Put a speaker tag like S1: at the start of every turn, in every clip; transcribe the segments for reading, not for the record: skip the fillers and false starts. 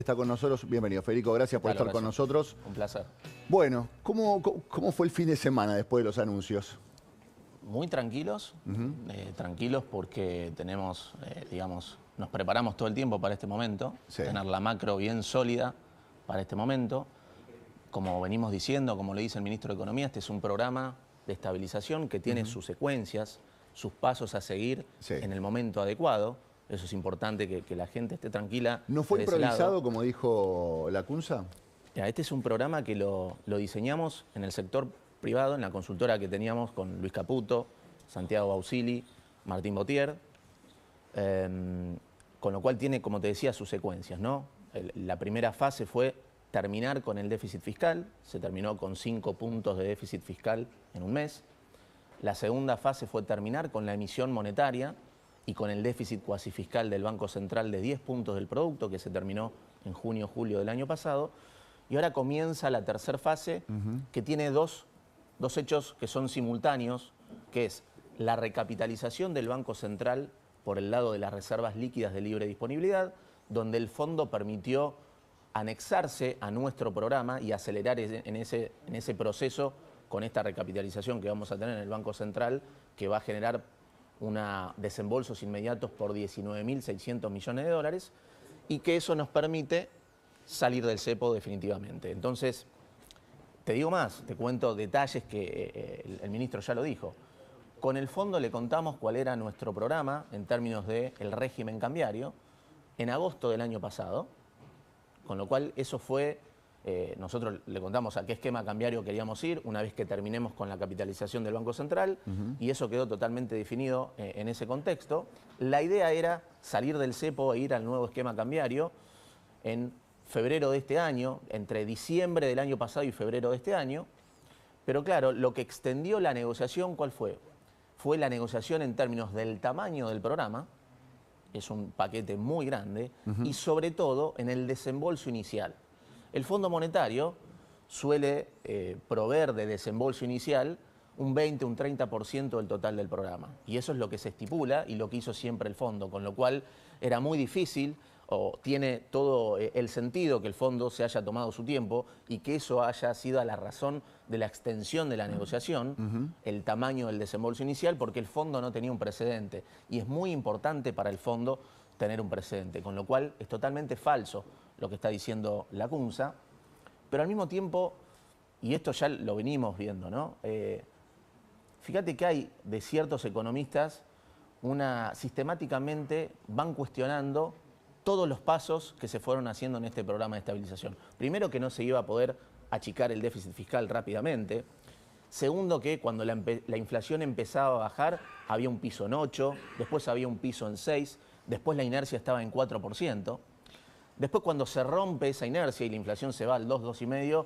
S1: Está con nosotros. Bienvenido, Federico. Gracias por estar con nosotros.
S2: Un placer.
S1: Bueno, ¿cómo fue el fin de semana después de los anuncios?
S2: Muy tranquilos, tranquilos porque tenemos, digamos, nos preparamos todo el tiempo para este momento, tener la macro bien sólida para este momento. Como venimos diciendo, como le dice el ministro de Economía, este es un programa de estabilización que tiene sus secuencias, sus pasos a seguir en el momento adecuado. Eso es importante, que la gente esté tranquila.
S1: ¿No fue improvisado, como dijo Lacunza?
S2: Este es un programa que lo diseñamos en el sector privado, en la consultora que teníamos con Luis Caputo, Santiago Bausili, Martín Botier, con lo cual tiene, como te decía, sus secuencias, ¿no? La primera fase fue terminar con el déficit fiscal, se terminó con 5 puntos de déficit fiscal en un mes. La segunda fase fue terminar con la emisión monetaria y con el déficit cuasi fiscal del Banco Central de 10 puntos del producto, que se terminó en junio, julio del año pasado. Y ahora comienza la tercera fase, que tiene dos hechos que son simultáneos, que es la recapitalización del Banco Central por el lado de las reservas líquidas de libre disponibilidad, donde el fondo permitió anexarse a nuestro programa y acelerar en ese proceso con esta recapitalización que vamos a tener en el Banco Central, que va a generar desembolsos inmediatos por 19.600 millones de dólares, y que eso nos permite salir del cepo definitivamente. Entonces, te digo más, te cuento detalles que el ministro ya lo dijo. Con el fondo le contamos cuál era nuestro programa en términos del régimen cambiario en agosto del año pasado, con lo cual eso fue, nosotros le contamos a qué esquema cambiario queríamos ir una vez que terminemos con la capitalización del Banco Central, y eso quedó totalmente definido en ese contexto. La idea era salir del cepo e ir al nuevo esquema cambiario en febrero de este año, entre diciembre del año pasado y febrero de este año. Pero claro, lo que extendió la negociación, ¿cuál fue? Fue la negociación en términos del tamaño del programa, es un paquete muy grande, y sobre todo en el desembolso inicial. El Fondo Monetario suele proveer de desembolso inicial un 20, un 30% del total del programa. Y eso es lo que se estipula y lo que hizo siempre el fondo, con lo cual era muy difícil, o tiene todo el sentido que el fondo se haya tomado su tiempo y que eso haya sido a la razón de la extensión de la negociación, el tamaño del desembolso inicial, porque el fondo no tenía un precedente. Y es muy importante para el fondo tener un precedente, con lo cual es totalmente falso lo que está diciendo Lacunza, pero al mismo tiempo, y esto ya lo venimos viendo, ¿no? Fíjate que hay de ciertos economistas, sistemáticamente van cuestionando todos los pasos que se fueron haciendo en este programa de estabilización. Primero, que no se iba a poder achicar el déficit fiscal rápidamente. Segundo, que cuando la inflación empezaba a bajar, había un piso en 8, después había un piso en 6, después la inercia estaba en 4%. Después, cuando se rompe esa inercia y la inflación se va al 2, 2,5,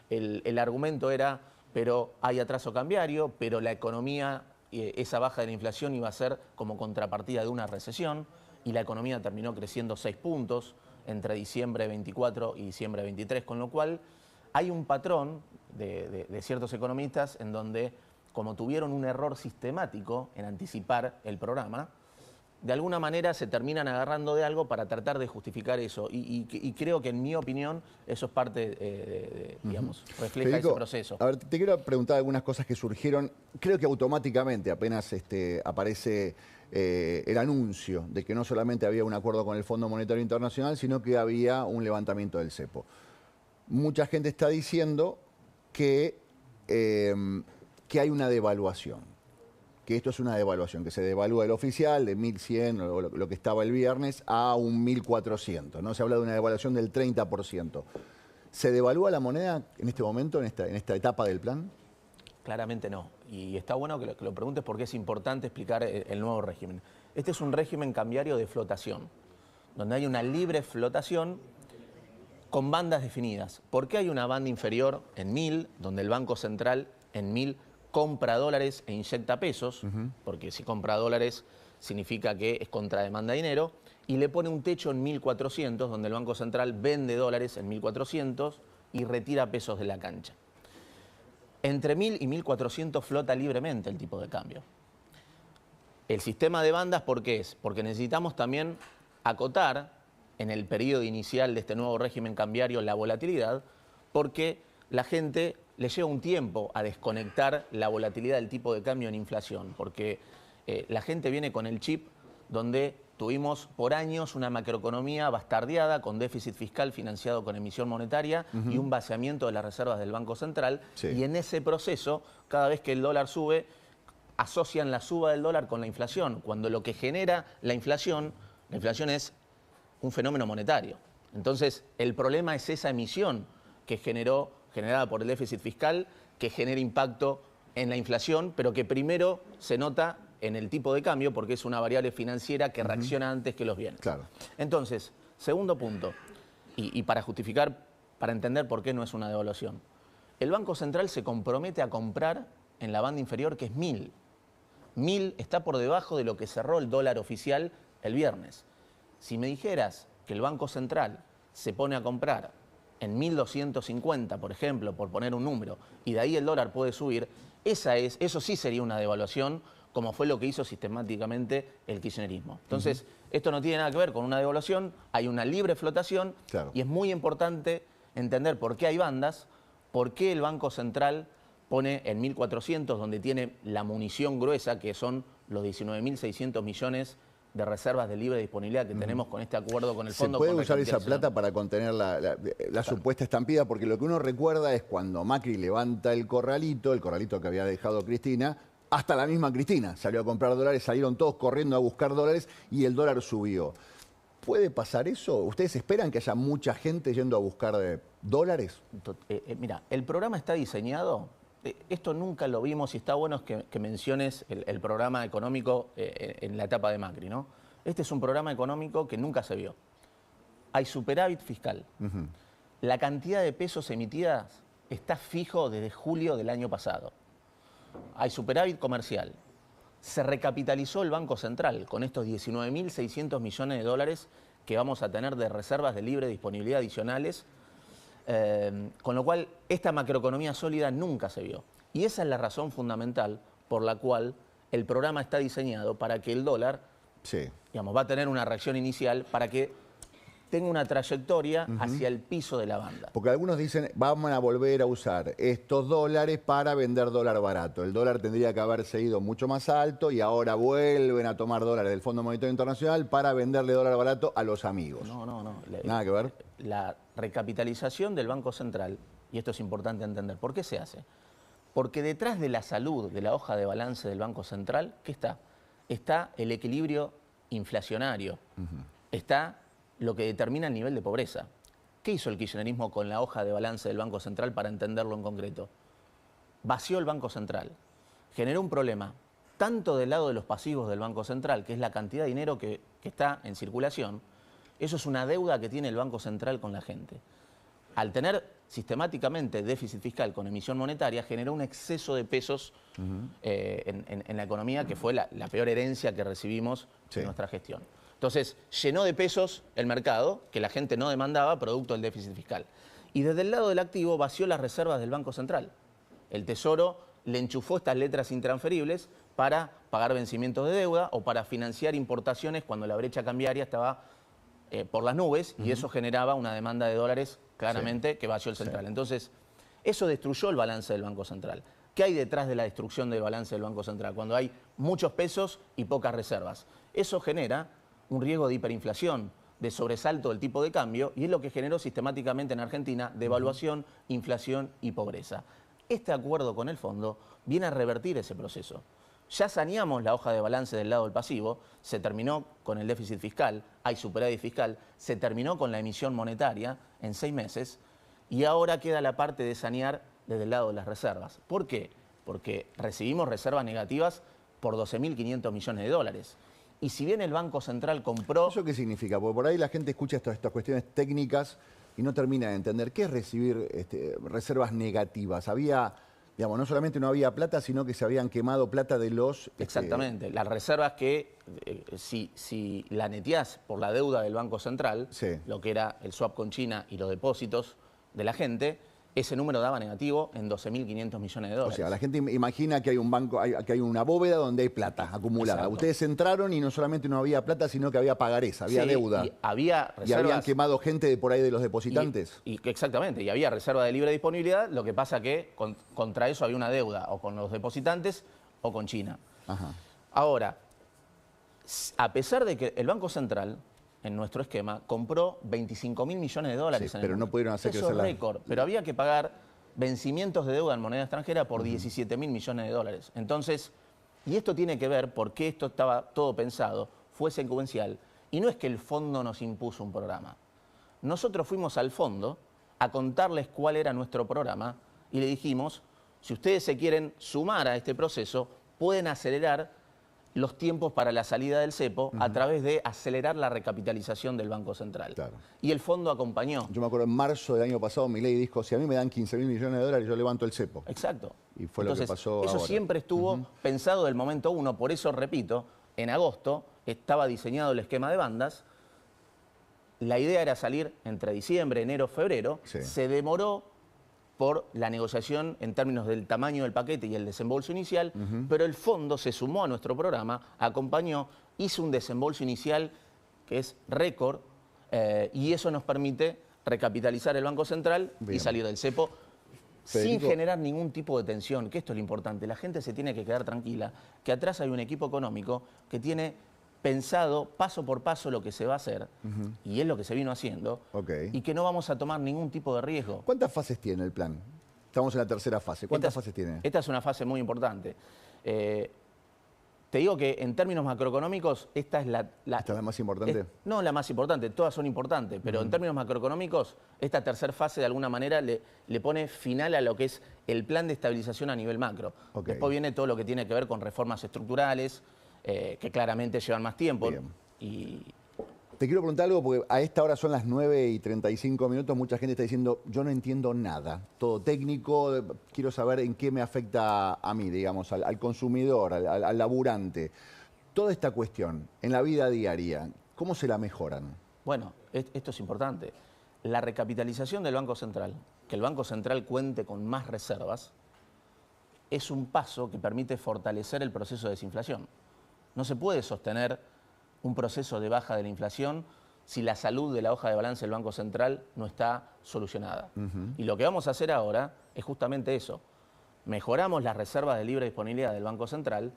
S2: el argumento era, pero hay atraso cambiario, pero la economía, esa baja de la inflación iba a ser como contrapartida de una recesión, y la economía terminó creciendo 6 puntos entre diciembre 24 y diciembre 23, con lo cual hay un patrón de ciertos economistas en donde, como tuvieron un error sistemático en anticipar el programa, de alguna manera se terminan agarrando de algo para tratar de justificar eso. Y creo que, en mi opinión, eso es parte, digamos, refleja
S1: Federico,
S2: ese proceso.
S1: A ver, te quiero preguntar algunas cosas que surgieron, creo que automáticamente, apenas aparece el anuncio de que no solamente había un acuerdo con el Fondo Monetario Internacional, sino que había un levantamiento del cepo. Mucha gente está diciendo que hay una devaluación. Que esto es una devaluación, que se devalúa el oficial de 1.100, o lo que estaba el viernes, a un 1.400, ¿no? Se habla de una devaluación del 30%. ¿Se devalúa la moneda en este momento, en esta etapa del plan?
S2: Claramente no. Y está bueno que lo preguntes porque es importante explicar el nuevo régimen. Este es un régimen cambiario de flotación, donde hay una libre flotación con bandas definidas. ¿Por qué hay una banda inferior en 1.000, donde el Banco Central en 1.000 compra dólares e inyecta pesos, porque si compra dólares significa que es contra demanda de dinero, y le pone un techo en 1.400, donde el Banco Central vende dólares en 1.400 y retira pesos de la cancha? Entre 1.000 y 1.400 flota libremente el tipo de cambio. El sistema de bandas, ¿por qué es? Porque necesitamos también acotar en el periodo inicial de este nuevo régimen cambiario la volatilidad, porque la gente le lleva un tiempo a desconectar la volatilidad del tipo de cambio en inflación, porque la gente viene con el chip donde tuvimos por años una macroeconomía bastardeada con déficit fiscal financiado con emisión monetaria y un vaciamiento de las reservas del Banco Central.
S1: Sí.
S2: Y en ese proceso, cada vez que el dólar sube, asocian la suba del dólar con la inflación, cuando lo que genera la inflación es un fenómeno monetario. Entonces, el problema es esa emisión que generada por el déficit fiscal, que genera impacto en la inflación, pero que primero se nota en el tipo de cambio, porque es una variable financiera que reacciona antes que los bienes.
S1: Claro.
S2: Entonces, segundo punto, y para justificar, para entender por qué no es una devaluación. El Banco Central se compromete a comprar en la banda inferior, que es 1000. 1000 está por debajo de lo que cerró el dólar oficial el viernes. Si me dijeras que el Banco Central se pone a comprar en 1250, por ejemplo, por poner un número, y de ahí el dólar puede subir, eso sí sería una devaluación, como fue lo que hizo sistemáticamente el kirchnerismo. Entonces, esto no tiene nada que ver con una devaluación, hay una libre flotación,
S1: Claro.
S2: y es muy importante entender por qué hay bandas, por qué el Banco Central pone en 1400, donde tiene la munición gruesa, que son los 19.600 millones de reservas de libre disponibilidad que tenemos con este acuerdo con el
S1: ¿Se
S2: fondo.
S1: puede
S2: con
S1: usar esa
S2: recapitalización.
S1: plata para contener la supuesta estampida? Porque lo que uno recuerda es cuando Macri levanta el corralito que había dejado Cristina, hasta la misma Cristina salió a comprar dólares, salieron todos corriendo a buscar dólares y el dólar subió. ¿Puede pasar eso? ¿Ustedes esperan que haya mucha gente yendo a buscar dólares?
S2: Mira, el programa está diseñado, esto nunca lo vimos y está bueno que menciones el programa económico en la etapa de Macri, ¿no? Este es un programa económico que nunca se vio. Hay superávit fiscal. La cantidad de pesos emitidas está fijo desde julio del año pasado. Hay superávit comercial. Se recapitalizó el Banco Central con estos 19.600 millones de dólares que vamos a tener de reservas de libre disponibilidad adicionales, con lo cual esta macroeconomía sólida nunca se vio. Y esa es la razón fundamental por la cual el programa está diseñado para que el dólar,
S1: Sí.
S2: digamos, va a tener una reacción inicial para que tenga una trayectoria hacia el piso de la banda.
S1: Porque algunos dicen, vamos a volver a usar estos dólares para vender dólar barato. El dólar tendría que haberse ido mucho más alto y ahora vuelven a tomar dólares del Fondo Monetario Internacional para venderle dólar barato a los amigos.
S2: No.
S1: Nada que ver.
S2: La recapitalización del Banco Central, y esto es importante entender, ¿por qué se hace? Porque detrás de la salud de la hoja de balance del Banco Central, ¿qué está? Está el equilibrio inflacionario, está lo que determina el nivel de pobreza. ¿Qué hizo el kirchnerismo con la hoja de balance del Banco Central para entenderlo en concreto? Vació el Banco Central, generó un problema tanto del lado de los pasivos del Banco Central, que es la cantidad de dinero que está en circulación. Eso es una deuda que tiene el Banco Central con la gente. Al tener sistemáticamente déficit fiscal con emisión monetaria, generó un exceso de pesos en la economía, que fue la peor herencia que recibimos en nuestra gestión. Entonces, llenó de pesos el mercado, que la gente no demandaba, producto del déficit fiscal. Y desde el lado del activo vació las reservas del Banco Central. El Tesoro le enchufó estas letras intransferibles para pagar vencimientos de deuda o para financiar importaciones cuando la brecha cambiaria estaba por las nubes, y eso generaba una demanda de dólares claramente que vació el central. Entonces, eso destruyó el balance del Banco Central. ¿Qué hay detrás de la destrucción del balance del Banco Central? Cuando hay muchos pesos y pocas reservas. Eso genera un riesgo de hiperinflación, de sobresalto del tipo de cambio, y es lo que generó sistemáticamente en Argentina devaluación, inflación y pobreza. Este acuerdo con el fondo viene a revertir ese proceso. Ya saneamos la hoja de balance del lado del pasivo, se terminó con el déficit fiscal, hay superávit fiscal, se terminó con la emisión monetaria en 6 meses, y ahora queda la parte de sanear desde el lado de las reservas. ¿Por qué? Porque recibimos reservas negativas por 12.500 millones de dólares. Y si bien el Banco Central compró...
S1: ¿Eso qué significa? Porque por ahí la gente escucha estas cuestiones técnicas y no termina de entender qué es recibir reservas negativas. Había, digamos, no solamente no había plata, sino que se habían quemado plata de los...
S2: Exactamente. Las reservas que, si la neteás por la deuda del Banco Central, lo que era el swap con China y los depósitos de la gente, ese número daba negativo en 12.500 millones de dólares.
S1: O sea, la gente imagina que hay un banco, que hay una bóveda donde hay plata acumulada.
S2: Exacto.
S1: Ustedes entraron y no solamente no había plata, sino que había pagarés, había
S2: Sí,
S1: deuda.
S2: Y había reservas.
S1: ¿Y habían quemado gente de por ahí de los depositantes?
S2: Exactamente, y había reserva de libre disponibilidad, lo que pasa que contra eso había una deuda, o con los depositantes o con China.
S1: Ajá.
S2: Ahora, a pesar de que el Banco Central, en nuestro esquema, compró 25.000 millones de dólares.
S1: Sí,
S2: en el
S1: pero no
S2: mundo.
S1: pudieron hacer
S2: Eso
S1: crecer
S2: es
S1: la...
S2: récord, pero había que pagar vencimientos de deuda en moneda extranjera por 17.000 millones de dólares. Entonces, y esto tiene que ver por qué esto estaba todo pensado, fue secuencial, y no es que el fondo nos impuso un programa. Nosotros fuimos al fondo a contarles cuál era nuestro programa y le dijimos, si ustedes se quieren sumar a este proceso, pueden acelerar los tiempos para la salida del cepo a través de acelerar la recapitalización del Banco Central.
S1: Claro.
S2: Y el fondo acompañó.
S1: Yo me acuerdo en marzo del año pasado, Milei dijo, si a mí me dan 15.000 millones de dólares, yo levanto el cepo.
S2: Exacto.
S1: Y fue
S2: Entonces,
S1: lo que pasó
S2: eso
S1: ahora.
S2: siempre estuvo pensado del momento uno. Por eso, repito, en agosto estaba diseñado el esquema de bandas. La idea era salir entre diciembre, enero, febrero.
S1: Sí.
S2: Se demoró por la negociación en términos del tamaño del paquete y el desembolso inicial, pero el fondo se sumó a nuestro programa, acompañó, hizo un desembolso inicial que es récord, y eso nos permite recapitalizar el Banco Central
S1: Bien.
S2: y salir del cepo sin
S1: Federico.
S2: generar ningún tipo de tensión, que esto es lo importante. La gente se tiene que quedar tranquila, que atrás hay un equipo económico que tiene pensado paso por paso lo que se va a hacer, y es lo que se vino haciendo,
S1: Ok.
S2: y que no vamos a tomar ningún tipo de riesgo.
S1: ¿Cuántas fases tiene el plan? Estamos en la tercera fase. ¿Cuántas
S2: Esta es-
S1: fases tiene?
S2: Esta es una fase muy importante. Te digo que en términos macroeconómicos, esta es
S1: ¿Esta es la más importante?
S2: no la más importante, todas son importantes, pero en términos macroeconómicos, esta tercera fase de alguna manera le pone final a lo que es el plan de estabilización a nivel macro.
S1: Ok.
S2: Después viene todo lo que tiene que ver con reformas estructurales, que claramente llevan más tiempo.
S1: Bien.
S2: Y
S1: Te quiero preguntar algo, porque a esta hora son las 9:35, mucha gente está diciendo, yo no entiendo nada, todo técnico, quiero saber en qué me afecta a mí, digamos, al consumidor, al laburante. Toda esta cuestión, en la vida diaria, ¿cómo se la mejoran?
S2: bueno, esto es importante. La recapitalización del Banco Central, que el Banco Central cuente con más reservas, es un paso que permite fortalecer el proceso de desinflación. No se puede sostener un proceso de baja de la inflación si la salud de la hoja de balance del Banco Central no está solucionada. Y lo que vamos a hacer ahora es justamente eso. Mejoramos las reservas de libre disponibilidad del Banco Central.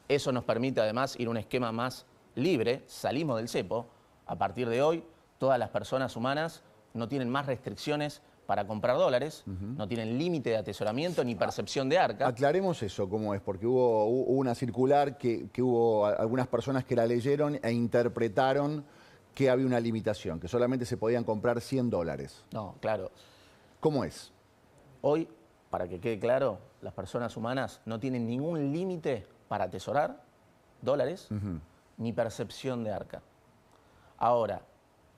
S2: Eso nos permite además ir a un esquema más libre. Salimos del cepo. A partir de hoy, todas las personas humanas no tienen más restricciones para comprar dólares, no tienen límite de atesoramiento ni percepción de arca.
S1: Aclaremos eso, cómo es, porque hubo una circular que hubo algunas personas que la leyeron e interpretaron que había una limitación, que solamente se podían comprar $100.
S2: No, claro.
S1: ¿Cómo es?
S2: Hoy, para que quede claro, las personas humanas no tienen ningún límite para atesorar dólares ni percepción de arca. Ahora,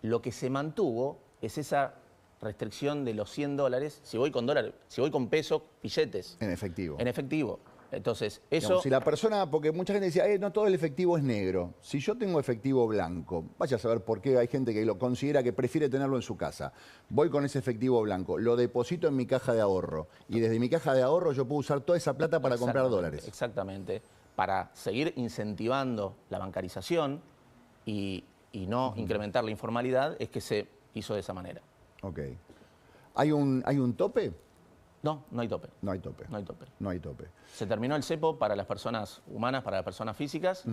S2: lo que se mantuvo es esa restricción de los $100 si voy con dólares, si voy con pesos, billetes,
S1: En efectivo.
S2: en efectivo. Entonces, eso...
S1: Digamos, si la persona, porque mucha gente decía, no todo el efectivo es negro. Si yo tengo efectivo blanco, vaya a saber por qué hay gente que lo considera que prefiere tenerlo en su casa. Voy con ese efectivo blanco, lo deposito en mi caja de ahorro y desde mi caja de ahorro yo puedo usar toda esa plata para comprar
S2: Exactamente,
S1: dólares.
S2: Exactamente. Para seguir incentivando la bancarización y no incrementar la informalidad, es que se hizo de esa manera.
S1: Ok. ¿Hay un tope?
S2: No, no hay tope.
S1: No hay tope.
S2: No hay tope.
S1: No hay tope.
S2: Se terminó el cepo para las personas humanas, para las personas físicas,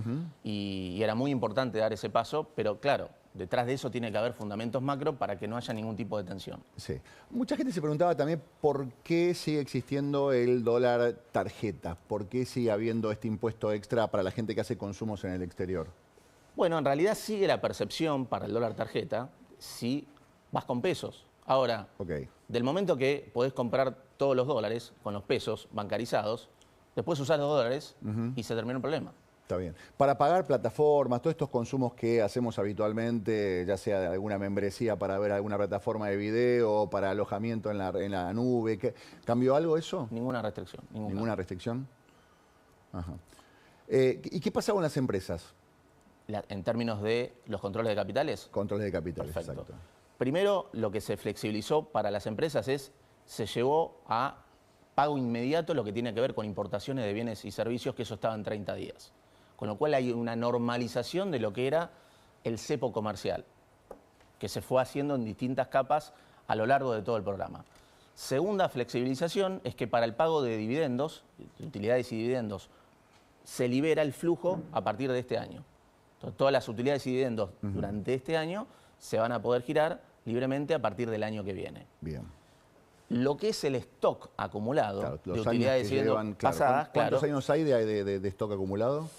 S2: y era muy importante dar ese paso, pero claro, detrás de eso tiene que haber fundamentos macro para que no haya ningún tipo de tensión.
S1: Sí. Mucha gente se preguntaba también por qué sigue existiendo el dólar tarjeta, por qué sigue habiendo este impuesto extra para la gente que hace consumos en el exterior.
S2: Bueno, en realidad sigue la percepción para el dólar tarjeta si vas con pesos. Ahora,
S1: Ok.
S2: del momento que podés comprar todos los dólares con los pesos bancarizados, después usás los dólares y se termina el problema.
S1: Está bien. Para pagar plataformas, todos estos consumos que hacemos habitualmente, ya sea de alguna membresía para ver alguna plataforma de video, para alojamiento en la nube, ¿cambió algo eso?
S2: Ninguna restricción.
S1: ¿Ninguna restricción? Ajá. ¿Y qué pasa con las empresas?
S2: En términos de los controles de capitales,
S1: Controles de capitales,
S2: perfecto.
S1: exacto.
S2: Primero, lo que se flexibilizó para las empresas es se llevó a pago inmediato lo que tiene que ver con importaciones de bienes y servicios, que eso estaba en 30 días. Con lo cual hay una normalización de lo que era el cepo comercial, que se fue haciendo en distintas capas a lo largo de todo el programa. Segunda flexibilización es que para el pago de dividendos, de utilidades y dividendos, se libera el flujo a partir de este año. Entonces, todas las utilidades y dividendos durante este año se van a poder girar libremente a partir del año que viene.
S1: Bien.
S2: Lo que es el stock acumulado,
S1: Claro,
S2: de
S1: los
S2: utilidades
S1: años
S2: y
S1: que
S2: dividendos
S1: llevan, claro.
S2: pasadas,
S1: ¿Cuántos
S2: claro,
S1: años hay de stock acumulado?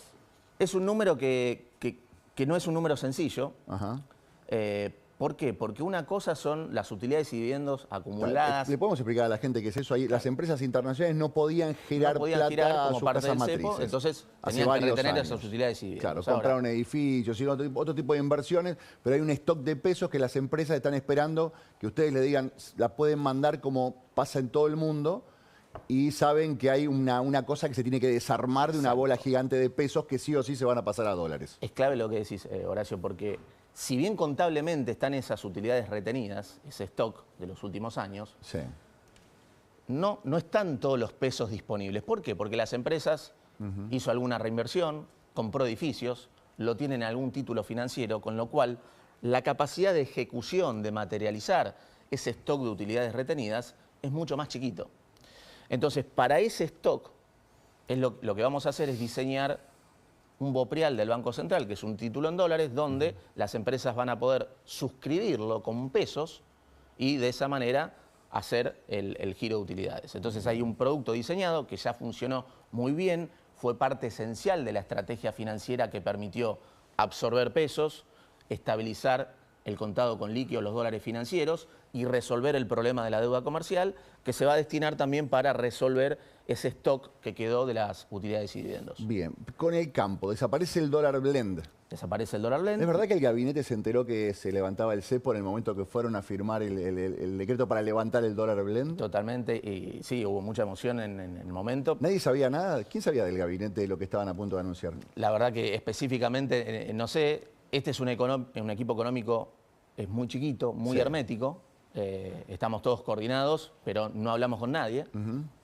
S2: es un número que no es un número sencillo.
S1: Ajá.
S2: ¿Por qué? Porque una cosa son las utilidades y dividendos acumuladas.
S1: ¿Le podemos explicar a la gente qué es eso? Ahí, las empresas internacionales no podían girar
S2: No podían
S1: plata
S2: girar
S1: a
S2: como
S1: sus
S2: parte
S1: casas
S2: del cepo,
S1: matrices.
S2: entonces
S1: Hace
S2: tenían que
S1: varios
S2: retener
S1: años.
S2: esas utilidades y dividendos.
S1: Claro, compraron edificios y otro tipo de inversiones, pero hay un stock de pesos que las empresas están esperando que ustedes le digan, la pueden mandar como pasa en todo el mundo, y saben que hay una cosa que se tiene que desarmar de una bola gigante de pesos que sí o sí se van a pasar a dólares.
S2: Es clave lo que decís, Horacio, porque si bien contablemente están esas utilidades retenidas, ese stock de los últimos años,
S1: Sí.
S2: no están todos los pesos disponibles. ¿Por qué? Porque las empresas hizo alguna reinversión, compró edificios, lo tienen en algún título financiero, con lo cual la capacidad de ejecución, de materializar ese stock de utilidades retenidas es mucho más chiquito. Entonces, para ese stock, lo que vamos a hacer es diseñar un BOPREAL del Banco Central, que es un título en dólares, donde las empresas van a poder suscribirlo con pesos y de esa manera hacer el giro de utilidades. Entonces hay un producto diseñado que ya funcionó muy bien, fue parte esencial de la estrategia financiera que permitió absorber pesos, estabilizar el contado con líquido, los dólares financieros, y resolver el problema de la deuda comercial, que se va a destinar también para resolver ese stock que quedó de las utilidades y dividendos.
S1: Bien, con el campo, desaparece el dólar blend.
S2: Desaparece el dólar blend.
S1: ¿Es verdad que el gabinete se enteró que se levantaba el cepo en el momento que fueron a firmar el decreto para levantar el dólar blend?
S2: Totalmente, y sí, hubo mucha emoción en el momento.
S1: ¿Nadie sabía nada? ¿Quién sabía del gabinete de lo que estaban a punto de anunciar?
S2: La verdad que específicamente, no sé, este es un equipo económico, es muy chiquito, muy hermético. Estamos todos coordinados, pero no hablamos con nadie.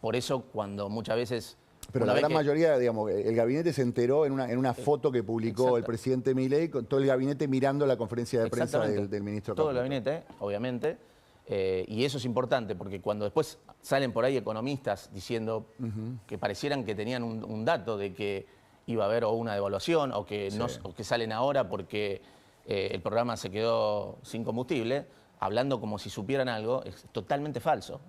S2: Por eso, cuando muchas veces...
S1: Pero la gran mayoría, digamos, el gabinete se enteró en una foto que publicó el presidente Milei, con todo el gabinete mirando la conferencia de prensa del ministro Caputo.
S2: Todo el gabinete, obviamente. Y eso es importante, porque cuando después salen por ahí economistas diciendo que parecieran que tenían un dato de que iba a haber o una devaluación o que, o que salen ahora porque el programa se quedó sin combustible, hablando como si supieran algo, es totalmente falso.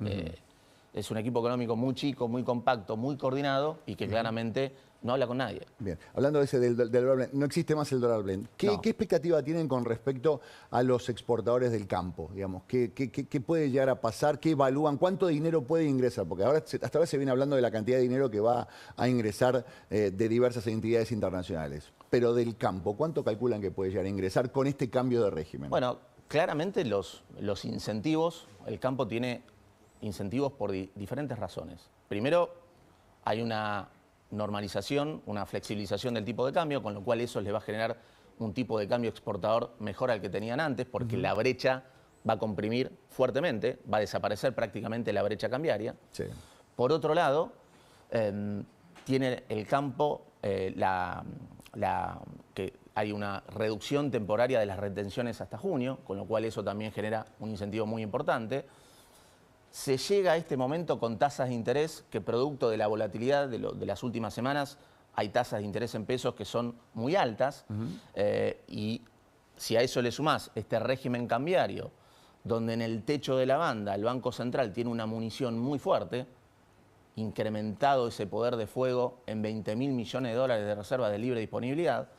S2: Es un equipo económico muy chico, muy compacto, muy coordinado y que claramente no habla con nadie.
S1: Bien, hablando de ese del dólar blend, no existe más el dólar blend. ¿Qué expectativa tienen con respecto a los exportadores del campo? Digamos, ¿qué puede llegar a pasar? ¿Qué evalúan? ¿Cuánto dinero puede ingresar? Porque ahora, hasta ahora se viene hablando de la cantidad de dinero que va a ingresar de diversas entidades internacionales. Pero del campo, ¿cuánto calculan que puede llegar a ingresar con este cambio de régimen?
S2: Bueno, claramente los incentivos, el campo tiene incentivos por diferentes razones. Primero, hay una normalización, una flexibilización del tipo de cambio, con lo cual eso les va a generar un tipo de cambio exportador mejor al que tenían antes, porque la brecha va a comprimir fuertemente, va a desaparecer prácticamente la brecha cambiaria.
S1: Sí.
S2: Por otro lado, tiene el campo que hay una reducción temporaria de las retenciones hasta junio, con lo cual eso también genera un incentivo muy importante. Se llega a este momento con tasas de interés que, producto de la volatilidad de las últimas semanas, hay tasas de interés en pesos que son muy altas. Y si a eso le sumás este régimen cambiario, donde en el techo de la banda el Banco Central tiene una munición muy fuerte, incrementado ese poder de fuego en 20.000 millones de dólares de reservas de libre disponibilidad,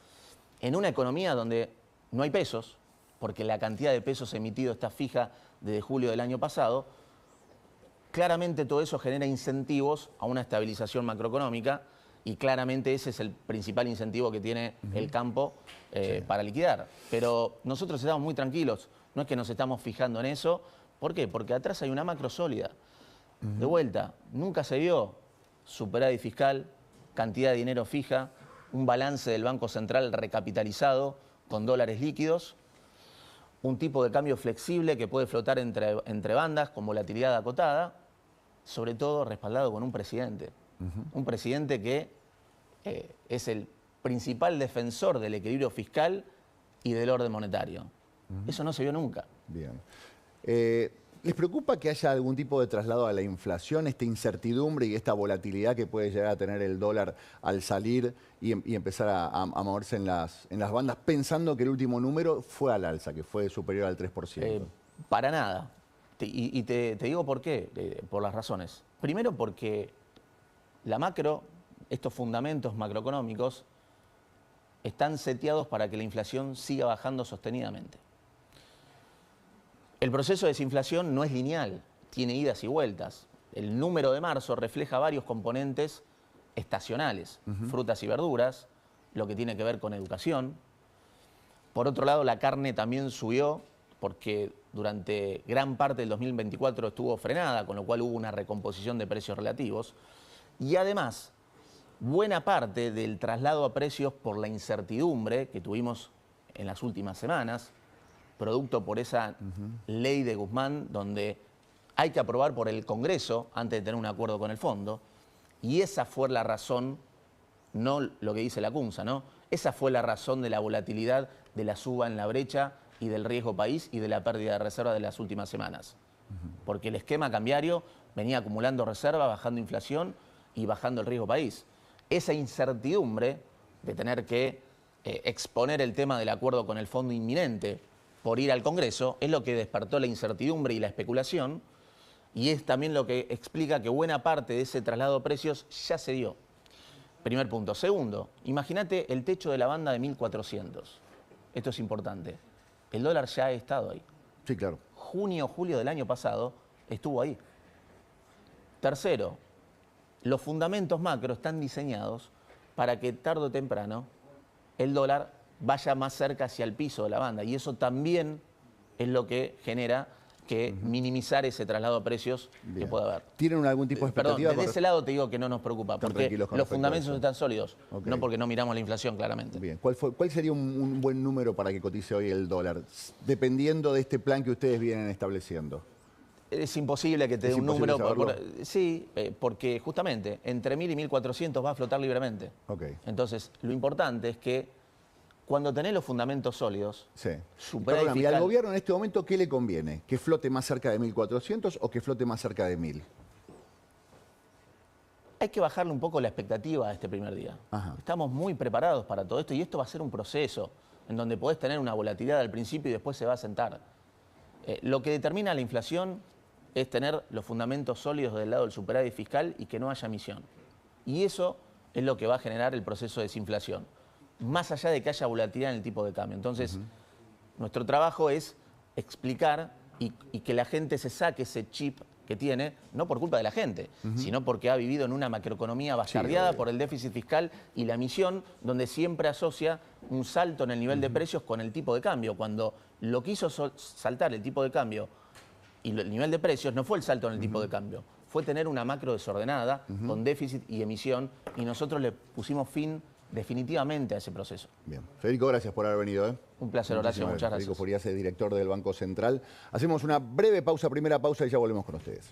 S2: en una economía donde no hay pesos, porque la cantidad de pesos emitidos está fija desde julio del año pasado, claramente todo eso genera incentivos a una estabilización macroeconómica y claramente ese es el principal incentivo que tiene el campo para liquidar. Pero nosotros estamos muy tranquilos, no es que nos estamos fijando en eso. ¿Por qué? Porque atrás hay una macro sólida. De vuelta, nunca se vio superávit fiscal, cantidad de dinero fija, un balance del Banco Central recapitalizado con dólares líquidos, un tipo de cambio flexible que puede flotar entre bandas con volatilidad acotada sobre todo respaldado con un presidente. Un presidente que es el principal defensor del equilibrio fiscal y del orden monetario. Eso no se vio nunca.
S1: Bien. ¿Les preocupa que haya algún tipo de traslado a la inflación, esta incertidumbre y esta volatilidad que puede llegar a tener el dólar al salir y empezar a moverse en las bandas, pensando que el último número fue al alza, que fue superior al 3%?
S2: Para nada. Te digo por qué, por las razones. Primero porque la macro, estos fundamentos macroeconómicos, están seteados para que la inflación siga bajando sostenidamente. El proceso de desinflación no es lineal, tiene idas y vueltas. El número de marzo refleja varios componentes estacionales, frutas y verduras, lo que tiene que ver con educación. Por otro lado, la carne también subió porque durante gran parte del 2024 estuvo frenada, con lo cual hubo una recomposición de precios relativos. Y además, buena parte del traslado a precios por la incertidumbre que tuvimos en las últimas semanas, producto por esa ley de Guzmán, donde hay que aprobar por el Congreso antes de tener un acuerdo con el fondo, y esa fue la razón, no lo que dice la CUNSA, ¿no? Esa fue la razón de la volatilidad, de la suba en la brecha y del riesgo país y de la pérdida de reserva de las últimas semanas. Porque el esquema cambiario venía acumulando reserva, bajando inflación y bajando el riesgo país. Esa incertidumbre de tener que exponer el tema del acuerdo con el fondo inminente por ir al Congreso es lo que despertó la incertidumbre y la especulación, y es también lo que explica que buena parte de ese traslado de precios ya se dio. Primer punto. Segundo, imagínate el techo de la banda de 1.400. Esto es importante. El dólar ya ha estado ahí.
S1: Sí, claro.
S2: Junio, julio del año pasado estuvo ahí. Tercero, los fundamentos macro están diseñados para que tarde o temprano el dólar vaya más cerca hacia el piso de la banda. Y eso también es lo que genera que minimizar ese traslado de precios que pueda haber.
S1: ¿Tienen algún tipo de expectativa?
S2: Perdón, desde ese lado te digo que no nos preocupa, porque los fundamentos están sólidos, no porque no miramos la inflación, claramente.
S1: Bien. ¿Cuál sería un buen número para que cotice hoy el dólar, dependiendo de este plan que ustedes vienen estableciendo?
S2: Es imposible que te dé un número. Sí, porque justamente entre 1.000 y 1.400 va a flotar libremente. Entonces, lo importante es que cuando tenés los fundamentos sólidos,
S1: ¿Y al gobierno en este momento qué le conviene? ¿Que flote más cerca de 1.400 o que flote más cerca de 1.000?
S2: Hay que bajarle un poco la expectativa a este primer día. Estamos muy preparados para todo esto y esto va a ser un proceso en donde podés tener una volatilidad al principio y después se va a sentar. Lo que determina la inflación es tener los fundamentos sólidos del lado del superávit fiscal y que no haya emisión. Y eso es lo que va a generar el proceso de desinflación, más allá de que haya volatilidad en el tipo de cambio. Entonces, nuestro trabajo es explicar y que la gente se saque ese chip que tiene, no por culpa de la gente, sino porque ha vivido en una macroeconomía bastardeada por el déficit fiscal y la emisión, donde siempre asocia un salto en el nivel de precios con el tipo de cambio. Cuando lo que hizo saltar el tipo de cambio y el nivel de precios no fue el salto en el tipo de cambio, fue tener una macro desordenada con déficit y emisión, y nosotros le pusimos fin definitivamente a ese proceso.
S1: Bien. Federico, gracias por haber venido.
S2: Un placer, Horacio, muchas gracias.
S1: Federico Furiase, director del Banco Central. Hacemos una breve pausa, primera pausa, y ya volvemos con ustedes.